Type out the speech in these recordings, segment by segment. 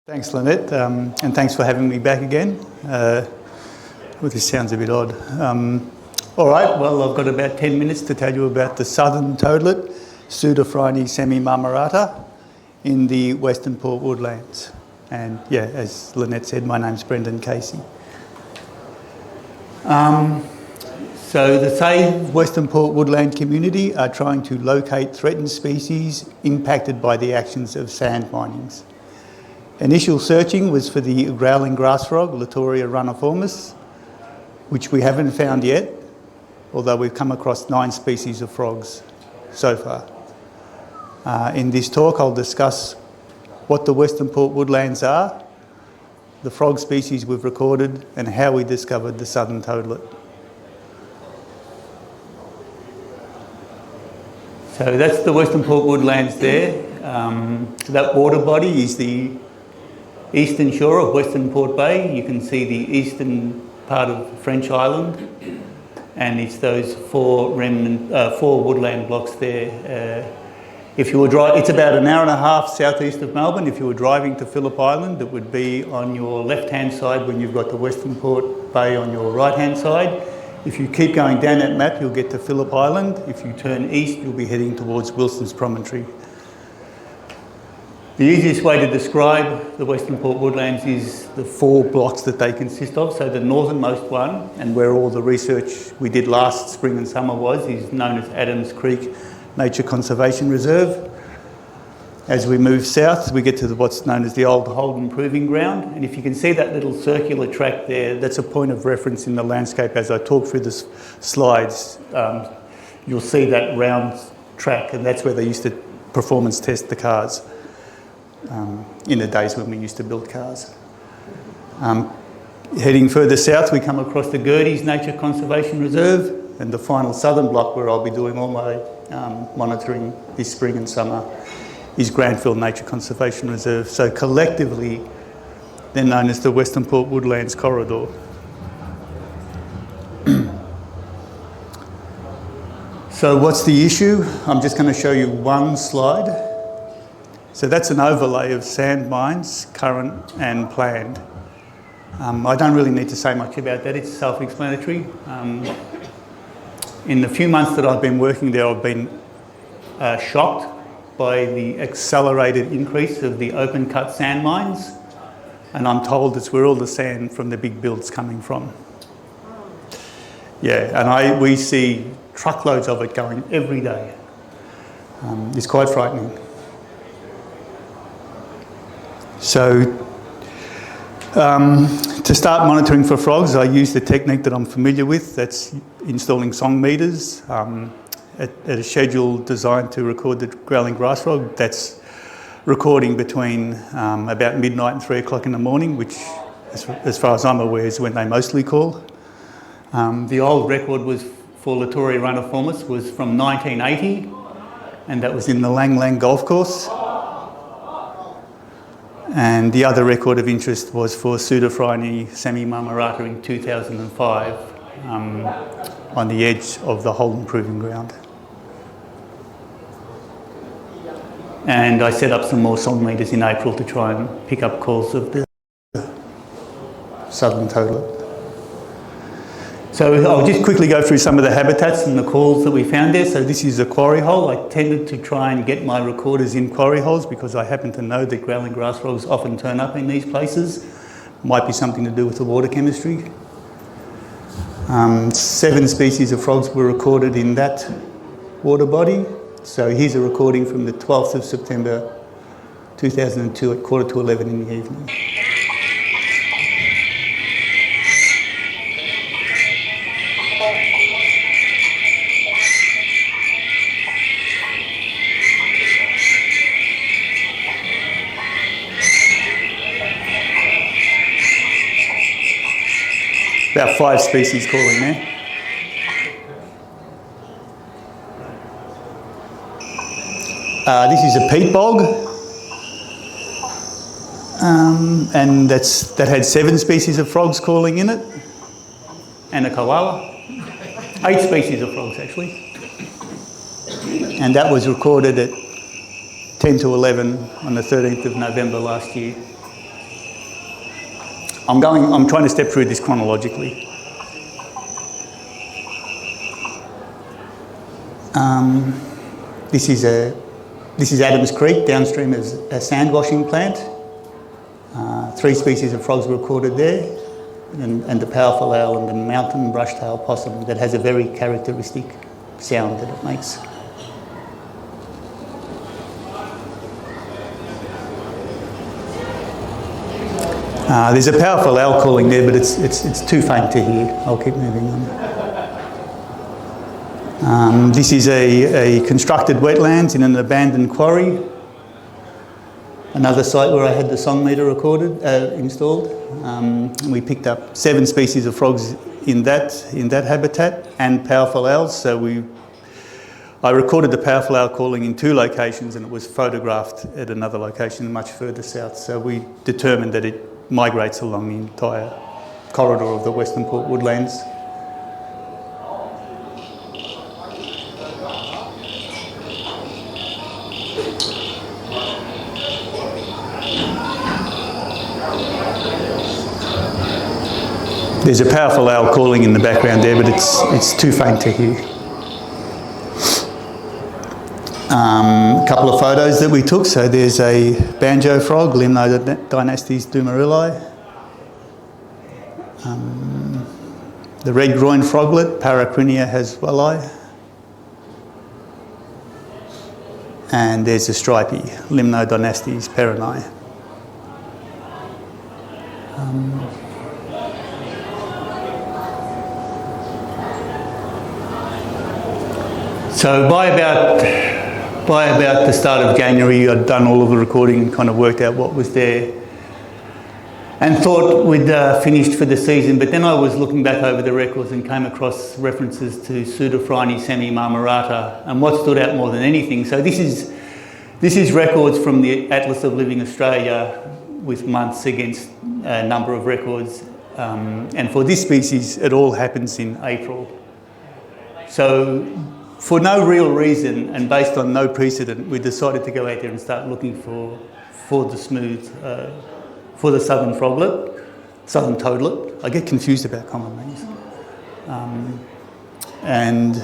Thanks, Lynette, and thanks for having me back again. Well, this sounds a bit odd. All right, well, I've got about 10 minutes to tell you about the Southern Toadlet Pseudophryne semimarmorata in the Western Port Woodlands. And yeah, as Lynette said, my name's Brendan Casey. So the SAVE Western Port Woodland community are trying to locate threatened species impacted by the actions of sand minings. Initial searching was for the growling grass frog, Latoria runiformis, which we haven't found yet, although we've come across 9 species of frogs so far. In this talk, I'll discuss what the Western Port Woodlands are, the frog species we've recorded, and how we discovered the Southern Toadlet. So that's the Western Port Woodlands there. That water body is the eastern shore of Western Port Bay. You can see the eastern part of French Island, and it's those 4 woodland blocks there. If you were it's about an hour and a half southeast of Melbourne. If you were driving to Phillip Island, it would be on your left-hand side when you've got the Western Port Bay on your right-hand side. If you keep going down that map, you'll get to Phillip Island. If you turn east, you'll be heading towards Wilson's Promontory. The easiest way to describe the Western Port Woodlands is the 4 blocks that they consist of. So the northernmost one, and where all the research we did last spring and summer was, is known as Adams Creek Nature Conservation Reserve. As we move south, we get to what's known as the Old Holden Proving Ground. And if you can see that little circular track there, that's a point of reference in the landscape. As I talk through the slides, you'll see that round track, and that's where they used to performance test the cars. In the days when we used to build cars. Heading further south, we come across the Gerties Nature Conservation Reserve, and the final southern block where I'll be doing all my monitoring this spring and summer is Granville Nature Conservation Reserve. So collectively, they're known as the Western Port Woodlands Corridor. So what's the issue? I'm just going to show you one slide. So that's an overlay of sand mines, current and planned. I don't really need to say much about that, it's self-explanatory. In the few months that I've been working there, I've been shocked by the accelerated increase of the open cut sand mines, and I'm told it's where all the sand from the big build's coming from. Yeah, and we see truckloads of it going every day. It's quite frightening. So, to start monitoring for frogs, I use the technique that I'm familiar with. That's installing song meters at a schedule designed to record the growling grass frog. That's recording between about midnight and 3 o'clock in the morning, which, as far as I'm aware, is when they mostly call. The old record was for Latoria runiformis was from 1980, and that was in the Lang Lang Golf Course. And the other record of interest was for Pseudophryne semimarmorata in 2005 on the edge of the Holden Proving Ground. And I set up some more song meters in April to try and pick up calls of the Southern Toadlet. So I'll just quickly go through some of the habitats and the calls that we found there. So this is a quarry hole. I tended to try and get my recorders in quarry holes because I happen to know that growling grass frogs often turn up in these places. Might be something to do with the water chemistry. 7 species of frogs were recorded in that water body. So here's a recording from the 12th of September 2002 at 11:15 in the evening. About 5 species calling there. This is a peat bog, and that had 7 species of frogs calling in it, and a koala. 8 species of frogs actually, and that was recorded at 10 to 11 on the 13th of November last year. I'm trying to step through this chronologically. This is Adams Creek, downstream is a sand washing plant. 3 species of frogs were recorded there, and the powerful owl and the mountain brush-tailed possum that has a very characteristic sound that it makes. There's a powerful owl calling there, but it's too faint to hear. I'll keep moving on. This is a constructed wetlands in an abandoned quarry. Another site where I had the song meter installed. We picked up 7 species of frogs in that habitat and powerful owls. So I recorded the powerful owl calling in 2 locations, and it was photographed at another location much further south. So we determined that it migrates along the entire corridor of the Western Port Woodlands. There's a powerful owl calling in the background there, but it's too faint to hear. A couple of photos that we took. So there's a banjo frog, Limnodynastes dumerili. The red-groined froglet, Paracrinia haswelli. And there's a stripy, Limnodynastes perroni. So by about the start of January, I'd done all of the recording and kind of worked out what was there, and thought we'd finished for the season. But then I was looking back over the records and came across references to Pseudophryne semimarmorata, and what stood out more than anything. So this is records from the Atlas of Living Australia with months against a number of records, and for this species, it all happens in April. So, for no real reason and based on no precedent, we decided to go out there and start looking for the southern froglet, southern toadlet. I get confused about common names. And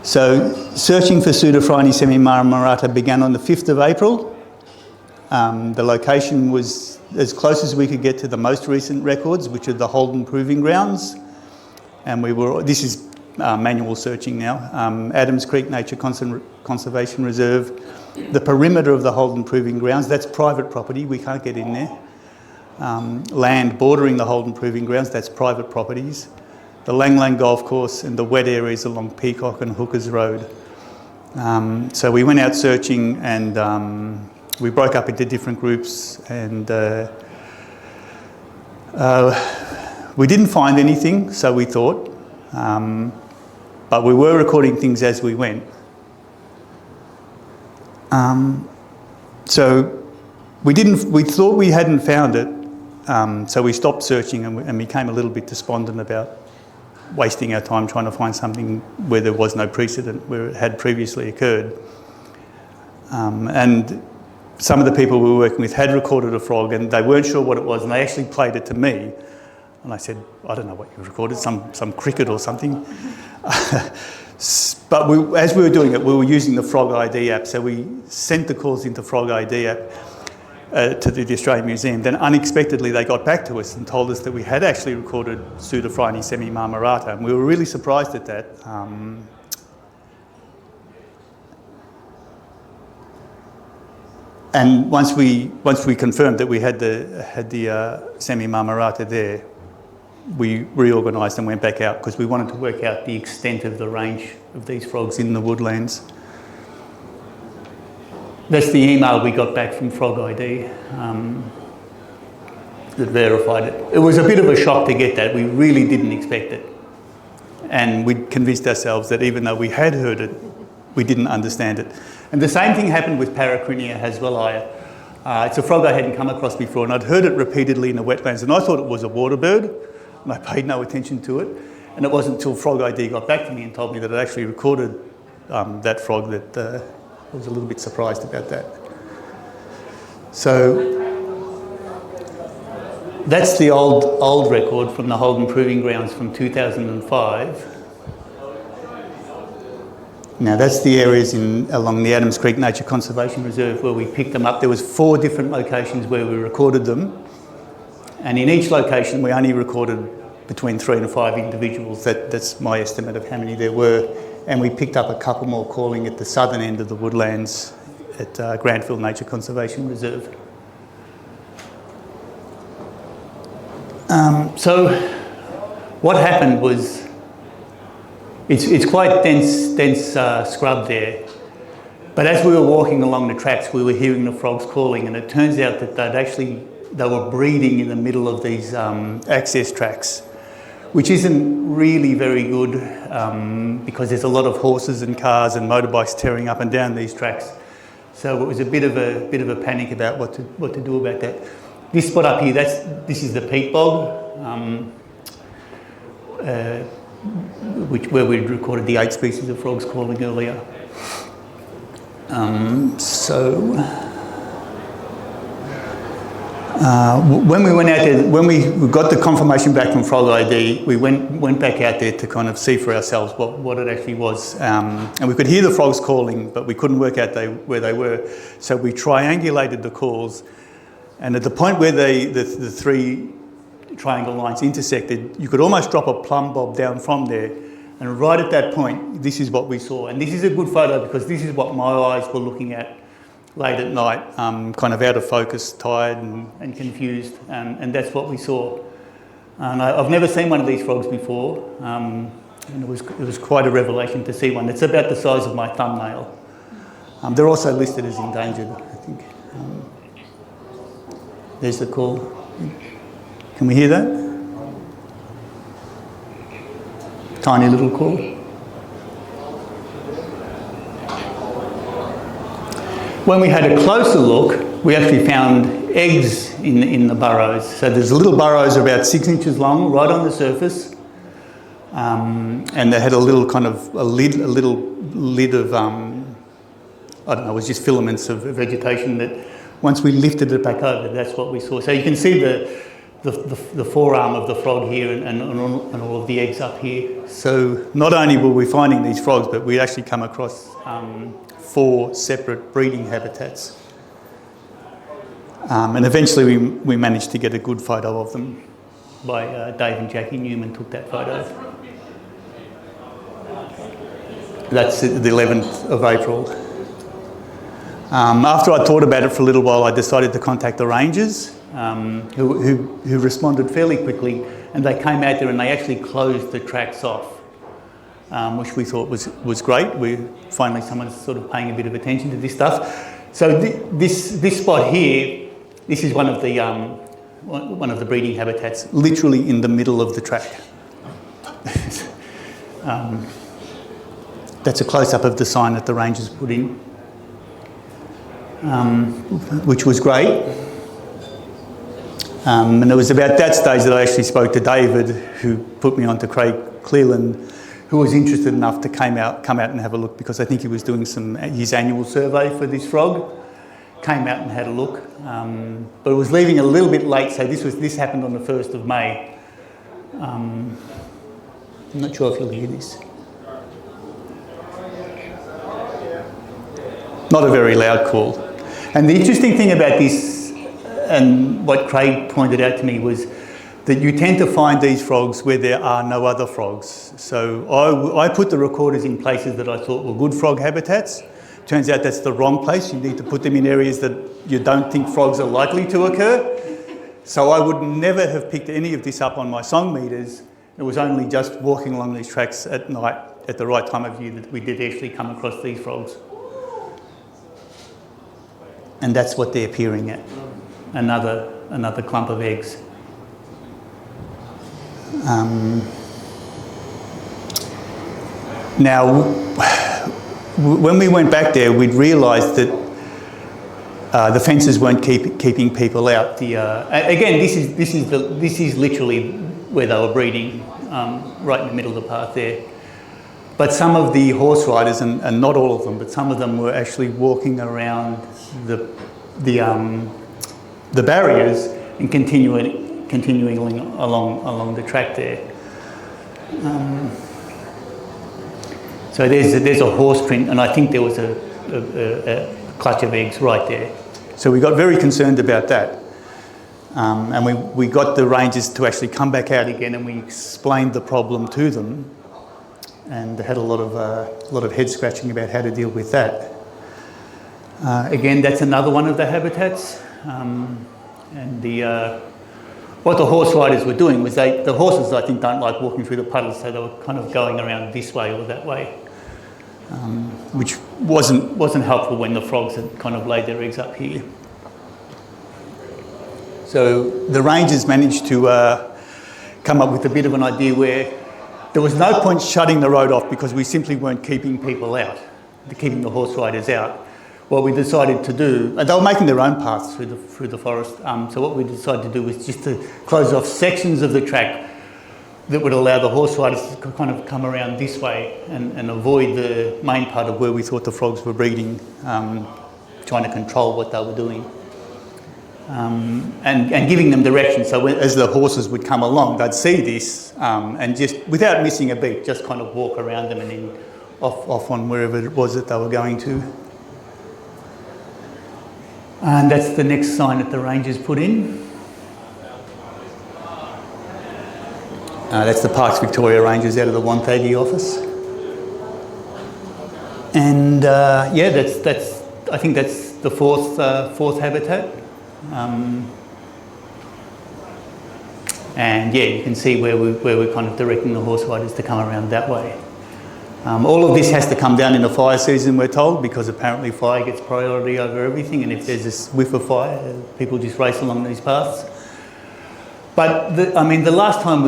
so searching for Pseudophryne semimarmorata began on the 5th of April. The location was as close as we could get to the most recent records, which are the Holden Proving Grounds. And this is manual searching now, Adams Creek Nature Conservation Reserve. The perimeter of the Holden Proving Grounds, that's private property, we can't get in there. Land bordering the Holden Proving Grounds, that's private properties. The Lang Lang Golf Course and the wet areas along Peacock and Hookers Road. So we went out searching, and we broke up into different groups, and we didn't find anything, so we thought, but we were recording things as we went. So we thought we hadn't found it, so we stopped searching and became a little bit despondent about wasting our time trying to find something where there was no precedent, where it had previously occurred. And some of the people we were working with had recorded a frog, and they weren't sure what it was, and they actually played it to me. And I said, I don't know what you recorded, some cricket or something. But as we were doing it, we were using the FrogID app. So we sent the calls into FrogID app to the Australian Museum. Then unexpectedly, they got back to us and told us that we had actually recorded Pseudophryne semimarmorata. And we were really surprised at that. And once we confirmed that we had the semimarmorata there, we reorganised and went back out because we wanted to work out the extent of the range of these frogs in the woodlands. That's the email we got back from FrogID that verified it. It was a bit of a shock to get that. We really didn't expect it. And we convinced ourselves that even though we had heard it, we didn't understand it. And the same thing happened with Paracrinia haswelli. It's a frog I hadn't come across before, and I'd heard it repeatedly in the wetlands, and I thought it was a water bird, and I paid no attention to it. And it wasn't until FrogID got back to me and told me that it actually recorded that frog that I was a little bit surprised about that. So That's the old record from the Holden Proving Grounds from 2005. Now that's the areas along the Adams Creek Nature Conservation Reserve where we picked them up. There was 4 different locations where we recorded them, and in each location we only recorded between 3 and 5 individuals. That's my estimate of how many there were, and we picked up a couple more calling at the southern end of the woodlands at Grantville Nature Conservation Reserve. So what happened was, it's quite dense scrub there, but as we were walking along the tracks we were hearing the frogs calling, and it turns out that they were breeding in the middle of these access tracks, which isn't really very good because there's a lot of horses and cars and motorbikes tearing up and down these tracks. So it was a bit of a panic about what to do about that. This spot up here, this is the peat bog, where we recorded the 8 species of frogs calling earlier. When we went out there, when we got the confirmation back from FrogID, we went back out there to kind of see for ourselves what it actually was. And we could hear the frogs calling, but we couldn't work out where they were. So we triangulated the calls, and at the point where the 3 triangle lines intersected, you could almost drop a plumb bob down from there. And right at that point, this is what we saw. And this is a good photo because this is what my eyes were looking at late at night, kind of out of focus, tired and confused, and that's what we saw. And I've never seen one of these frogs before, and it was quite a revelation to see one. It's about the size of my thumbnail. They're also listed as endangered, I think. There's the call. Can we hear that? Tiny little call. When we had a closer look, we actually found eggs in the burrows. So there's little burrows about 6 inches long, right on the surface, and they had a little lid of I don't know, it was just filaments of vegetation that once we lifted it back over, that's what we saw. So you can see the forearm of the frog here and all of the eggs up here. So not only were we finding these frogs, but we actually come across 4 separate breeding habitats. And eventually we managed to get a good photo of them by Dave and Jackie Newman took that photo. That's the 11th of April. After I thought about it for a little while, I decided to contact the rangers, who responded fairly quickly, and they came out there and they actually closed the tracks off, which we thought was great. Finally someone's sort of paying a bit of attention to this stuff. So this spot here, this is one of the breeding habitats, literally in the middle of the track. That's a close-up of the sign that the rangers put in, which was great. And it was about that stage that I actually spoke to David, who put me on to Craig Cleland, who was interested enough to come out and have a look, because I think he was doing his annual survey for this frog. Came out and had a look, but it was leaving a little bit late, so this happened on the 1st of May. I'm not sure if you'll hear this. Not a very loud call. And the interesting thing about this, and what Craig pointed out to me, was that you tend to find these frogs where there are no other frogs. So I put the recorders in places that I thought were good frog habitats. Turns out that's the wrong place. You need to put them in areas that you don't think frogs are likely to occur. So I would never have picked any of this up on my song meters. It was only just walking along these tracks at night at the right time of year that we did actually come across these frogs. And that's what they're peering at, another clump of eggs. Now, when we went back there, we'd realised that the fences weren't keeping people out. Again, this is literally where they were breeding, right in the middle of the path there. But some of the horse riders, and not all of them, but some of them were actually walking around the barriers and continuing continuing along the track there. So there's a horse print, and I think there was a clutch of eggs right there. So we got very concerned about that. And we got the rangers to actually come back out again, and we explained the problem to them, and had a lot of head scratching about how to deal with that. Again, that's another one of the habitats, and what the horse riders were doing was the horses, I think, don't like walking through the puddles, so they were kind of going around this way or that way, which wasn't helpful when the frogs had kind of laid their eggs up here. So the rangers managed to come up with a bit of an idea where there was no point shutting the road off because we simply weren't keeping people out, keeping the horse riders out. What we decided to do, and they were making their own paths through the forest, so what we decided to do was just to close off sections of the track that would allow the horse riders to kind of come around this way and avoid the main part of where we thought the frogs were breeding, trying to control what they were doing. And giving them direction, so as the horses would come along, they'd see this and just, without missing a beat, just kind of walk around them and then off on wherever it was that they were going to. And that's the next sign that the rangers put in. That's the Parks Victoria Rangers out of the 130 office. And yeah, that's I think that's the fourth habitat. And yeah, you can see where we're kind of directing the horse riders to come around that way. All of this has to come down in the fire season, we're told, because apparently fire gets priority over everything, and if there's this whiff of fire, people just race along these paths. But the last time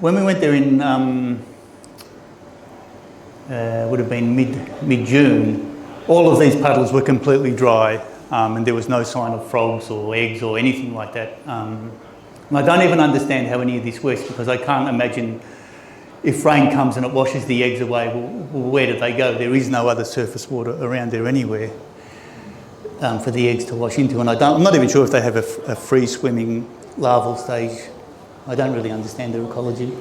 when we went there in would have been mid-June, all of these puddles were completely dry, and there was no sign of frogs or eggs or anything like that. And I don't even understand how any of this works, because I can't imagine if rain comes and it washes the eggs away, well, where do they go? There is no other surface water around there anywhere for the eggs to wash into. And I'm not even sure if they have a free-swimming larval stage. I don't really understand their ecology.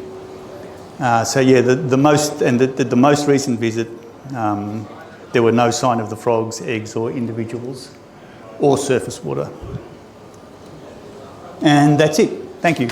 So yeah, the most recent visit, there were no sign of the frogs, eggs or individuals or surface water. And that's it. Thank you.